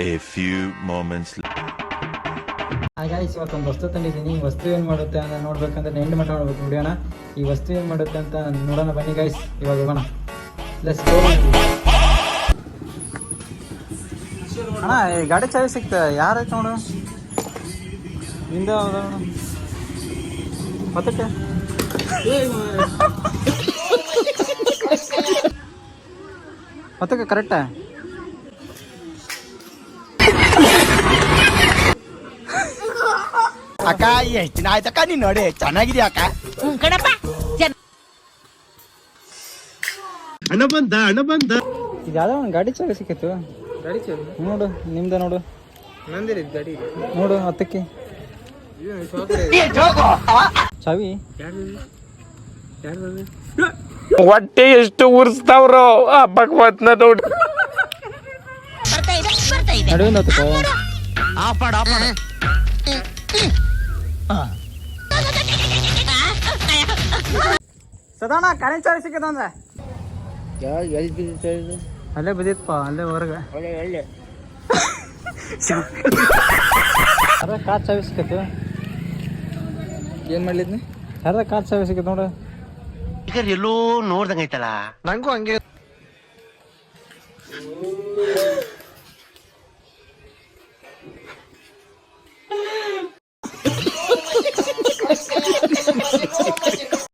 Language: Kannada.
A few moments. Hi guys, ಇವತ್ತೊಂದು ವಸ್ತು ತಂದಿದ್ದೀನಿ. ಈ ವಸ್ತು ಏನು ಮಾಡುತ್ತೆ ಅಂತ ನೋಡ್ಬೇಕಂದ್ರೆ ಎಂಡ್ ಮಟ್ಟ ನೋಡ್ಬೇಕು ವಿಡಿಯೋನ. ಈ ವಸ್ತು ಏನು ಮಾಡುತ್ತೆ ಅಂತ ನೋಡೋಣ ಬನ್ನಿ ಗಾಯ್ಸ್. ಇವಾಗ ಹೋಗೋಣ, ಲೆಟ್ಸ್ ಗೋ. ಅಣ್ಣ, ಈ ಗಾಡಿ ಚಾವಿ ಸಿಕ್ತ ಯಾರೈತೆ ನೋಡು, ನಿಂದ ಮತ್ತಕ್ಕೆ ಮತ್ತಕ್ಕೆ ಕರೆಕ್ಟಾ? ಅಕ್ಕ ಎಷ್ಟು ದಿನ ಆಯ್ತಕ್ಕ ನೀನ್ ನೋಡಿ, ಚೆನ್ನಾಗಿದ್ಯಾ ಅಕ್ಕ? ಕಣಪ್ಪ. ಹಣ ಬಂದ ಇದು ಯಾವ್ದೋ ಒಂದು ಗಾಡಿ ಚಾವಿ ಸಿಕ್ಕಿತ್ತು. ಗಾಡಿ ಚಾವಿ ನೋಡು, ನಿಮ್ದ ನೋಡು, ನಂದಿರ ಗಾಡಿ ನೋಡು ಹತ್ತಕ್ಕೆ ಚಾವಿ. ಹೊಟ್ಟೆ ಎಷ್ಟು ಉರ್ಸ್ತಾವ್ರೋ ಆ ಭಗವತ್ನ ನೋಡಿ. ನಡುವಿಂದ ಹತ್ತಕ್ಕ ಸದಾಣ ಕರೆಂಟ್ ಚಾವಿ ಸಿಕ್ಕಿದ ಅಂದ್ರೆ ಅಲ್ಲೇ ಬಿದ್ದಿತ್ತಪ್ಪ, ಅಲ್ಲೇ ಹೊರಗೆ ಯಾರ ಕಾರ್ ಚಾವಿ ಸಿಕ್ಕತ್ತು. ಏನ್ ಮಾಡ್ಲಿದ್ನಿ? ಯಾರದ ಕಾರ್ ಚಾವಿ ಸಿಕ್ಕತ್ ನೋಡು. ಎಲ್ಲೋ ನೋಡ್ದಂಗೈತಲ್ಲ. ನಂಗೂ ಹಂಗೆ